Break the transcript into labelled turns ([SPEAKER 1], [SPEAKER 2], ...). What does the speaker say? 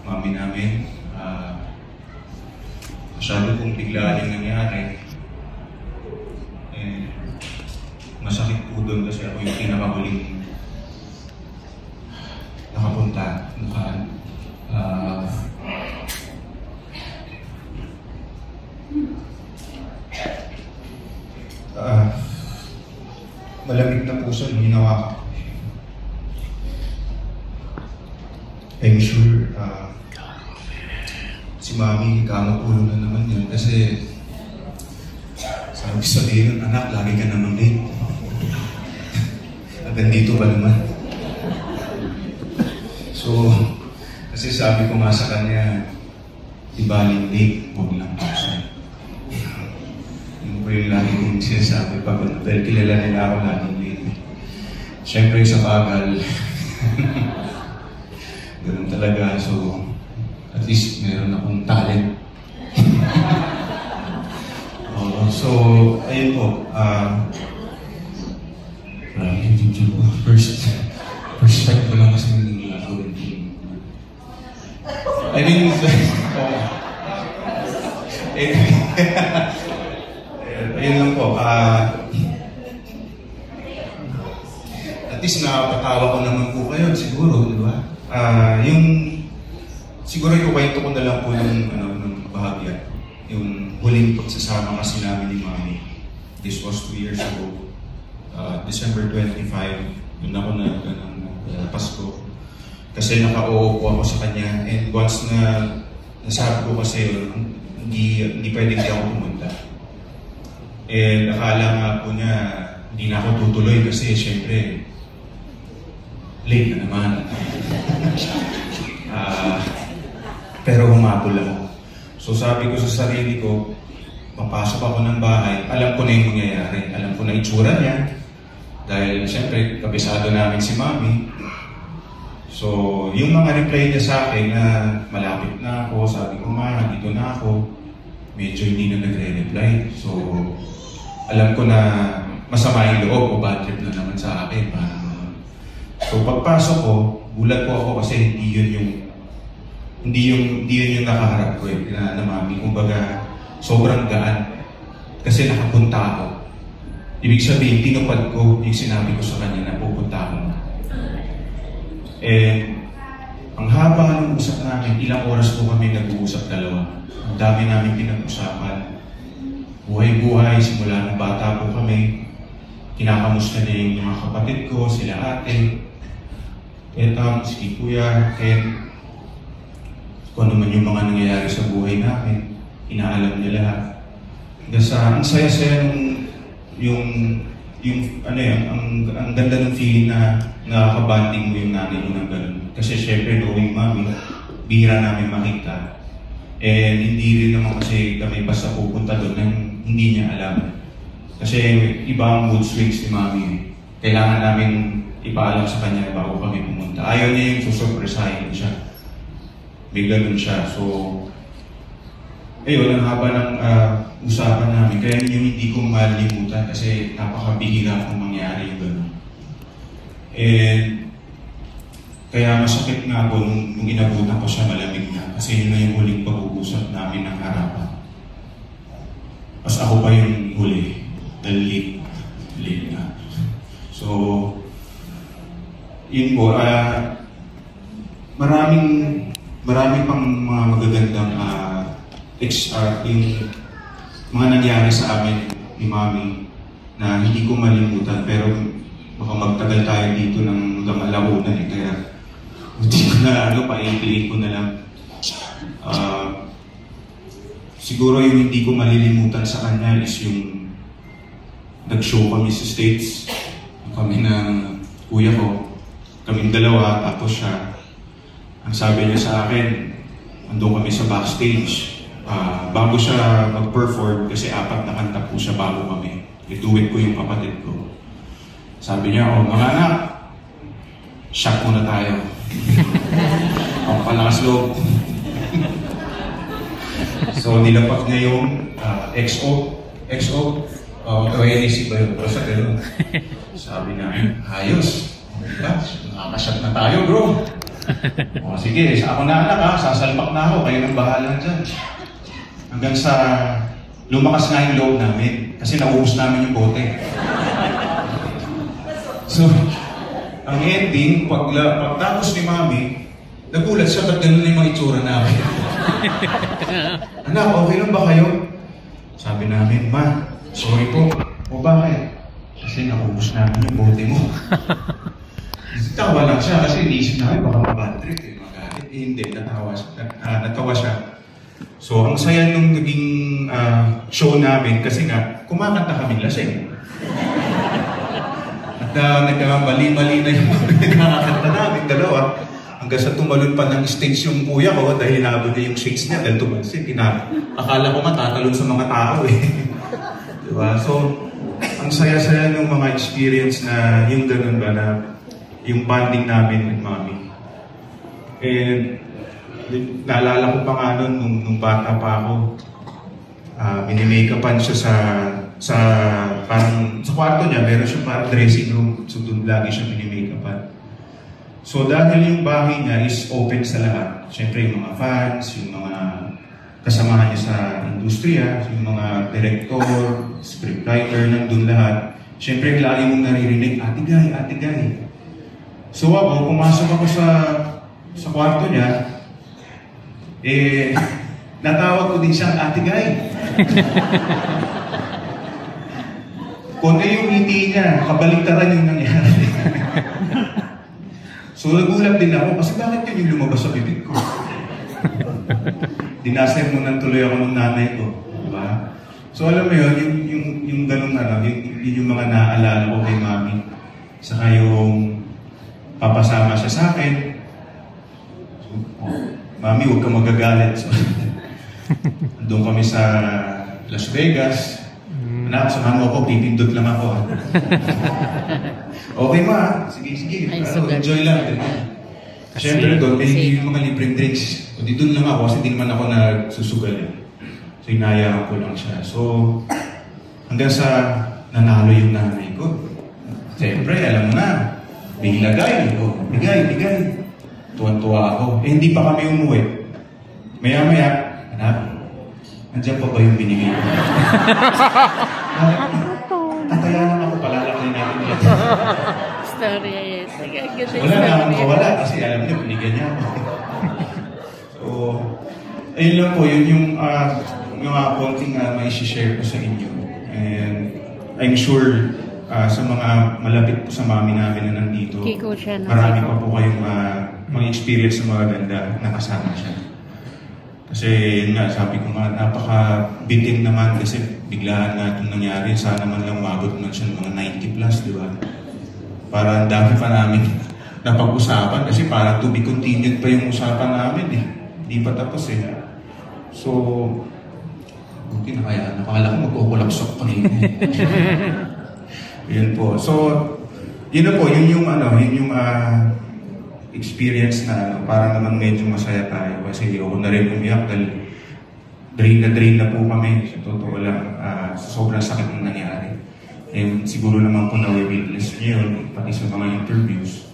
[SPEAKER 1] mami namin. Masyado kong biglaan yung nangyari. Masakit po doon kasi ako yung pinakahuling nakapunta. Malamig na puso yung ginawa ko. I'm sure si Mami kamapulo na naman yun kasi sabi sabihin ng anak, lagi ka naman late. Hanggang dito ba naman? So, kasi sabi ko nga sa kanya, di baling late, huwag lang puso. Yun po yung lagi kong sinasabi pag dahil kilala nila ako laging late. Siyempre sa bagal, ganun talaga. So, at least meron akong talent. So, ayun po. First time ko lang kasi hindi gagawin. I mean, ayun lang po. At least nakapatawa ko naman po kayo, siguro, di ba? Siguro yung kwento ko na lang po ng bahagya. Yung huling pagsasama kasi namin ni Mami. This was 2 years ago. December 25, yun ako na Pasko. Kasi naka-oo po ako sa kanya. And once na nasabi ko kasi yun, hindi pwede hindi ako pumunta. And akala nga po niya, hindi na ako tutuloy kasi syempre, late na naman. Pero humabol ako. So sabi ko sa sarili ko, papasok ako ng bahay, alam ko na yung mangyayari. Alam ko na itsura niya. Dahil siyempre, kabisado namin si Mami. So, yung mga reply niya sa akin na malapit na ako, sabi ko, Ma, dito na ako. Medyo hindi na nagre-reply. So, alam ko na masama yung loob o bad trip na naman sa akin. So, pagpasok ko, gulat po ako kasi hindi yun yung nakaharap ko na Mami. Kumbaga, sobrang gaan. Kasi nakapunta ako. Ibig sabihin, tinupad ko yung sinabi ko sa kanya na pupunta ako na. Ang haba ng usap namin, ilang oras po kami nag-uusap dalawa. Ang dami namin pinag-usapan. Buhay-buhay, simula ng bata po kami. Kinakamusta na yung mga kapatid ko, sila ate, Etang, si Kuya, Ken. Kung ano man yung mga nangyayari sa buhay namin, inaalam niya lahat. Ang saya-saya ang ganda ng feeling na nakakabanding mo yung nanay mo ng ganun. Kasi syempre, knowing Mami, bihira namin makita. And hindi rin naman kasi kami basta pupunta doon nang hindi niya alam. Kasi iba ang mood swings ni Mami. Kailangan namin ipaalam sa kanya bago kami pumunta. Ayaw niya yung susurpresahin siya. Bigla nun siya. So, ayun, ang haba ng usapan namin. Kaya yung hindi ko malimutan kasi napakabihira kung mangyari yung gano'n. And kaya masakit nga po nung inabutan ko siya, malamig na. Kasi yun na yung huling pag-uusap namin ng harapan. Mas ako pa yung huli. Dahil late na. So, yun po. Marami pang mga magagandang yung mga nangyari sa amin ni Mami na hindi ko malimutan, pero baka magtagal tayo dito ng gamalahunan kaya hindi ko na pa-i-play ko na lang. Siguro yung hindi ko malilimutan sa kanya is yung nag-show kami sa States. Kami ng kuya ko, kaming dalawa, tapos siya. Ang sabi niya sa akin, andun kami sa backstage. Bago siya mag-perform, kasi 4 na kanta po siya bago kami. I-duet ko yung kapatid ko. Sabi niya, mga anak, shock muna tayo. Ang palakas loob. So, nilapak niya yung XO, ONEC ba yun? Basta gano'n. Sabi niya, ayos. Nakakasyat na tayo, bro. O sige, ako na anak ha, sasalpak na ako, kayo nang bahala dyan. Hanggang sa lumakas nga yung loob namin, kasi nauubos namin yung bote. So, ang ending, pagtapos ni Mami, nagulat siya, ba't ganun na yung mga itsura namin? Anak, okay lang ba kayo? Sabi namin, Ma, sorry po. O bakit? Kasi naubos namin yung bote mo. Tawa lang siya kasi iniisip namin baka mabad trip eh, magalit. Eh, hindi, natawa siya. So, ang saya nung naging show namin kasi nga, kumakanta kami lasing. At nagkamali-mali na yung nakakanta namin, dalawa. Hanggang sa tumalon pa ng stage yung kuya ko dahil hinabol niya yung shades niya dahil tumalsin. Akala ko matatalon sa mga tao eh. Diba? So, ang saya-saya ng mga experience na yung ganun ba na yung bonding namin with Mami. And naalala ko pa nga nun, nung bata pa ako, minimake-upan siya sa parang sa kwarto niya, meron siya parang dressing room. So doon lagi siya minimake-upan. So dahil yung bahay niya is open sa lahat, syempre yung mga fans, yung mga kasamahan niya sa industriya, yung mga director, scriptwriter, nandun lahat. Syempre lagi mong naririnig, Ate Guy, Ate Guy. So ako, pumasok ako sa kwarto niya, natawag ko din siyang Ate Guy. Kung yung ngiti niya, kabaliktaran yung nangyari. So nagulat din ako, kasi bakit yun yung lumabas sa bibig ko? Dinaser mo nang tuloy ako ng nanay ko. Diba? So alam mo yun, yung ganun yun yung mga naaalala ko kay Mami. Saka yung papasama siya sa akin. So, Mami, huwag kang magagalit. So, doon kami sa Las Vegas. Anak, samahan mo ako, pipindot lang ako. Okay ma, sige. Enjoy lang. Siyempre doon, may yung mga libreng drinks. O di doon lang ako, kasi di naman ako nagsusugal. So, inayaan ko lang siya. So, hanggang sa nanalo yung nanay ko. Siyempre, alam mo na, may ilagay. Bigay. Tuwan-tuwa ako. Hindi pa kami umuwi. Maya-maya, anak, nandiyan pa ba yung binigay ko? Tatayanan ako, palalaki natin yan.
[SPEAKER 2] Story, yes.
[SPEAKER 1] Wala na akong kawala kasi alam niyo, binigyan niya ako. So, ayun lang po, yun yung konting may share ko sa inyo. And I'm sure sa mga malapit po sa Mami namin na nandito, marami pa po kayong mga experience sa mga ganda na kasama siya. Kasi yun nga, sabi ko nga, napaka-bitin naman kasi biglaan nga itong nangyari. Sana man lang umabot man siya ng mga 90 plus, di ba? Para ang dami pa namin napag-usapan kasi parang to be continued pa yung usapan namin eh. Hindi pa tapos eh. So, buti na kaya. Nakakala ko magkukulapsok pa rin eh. Yun po. So, yun na po, yun yung experience na para naman medyo masaya tayo kasi ako na rin umiyak dahil drain na po kami sa totoo lang sobrang sakit ng nangyari. And siguro naman po na-witness niyo yun pati sa mga interviews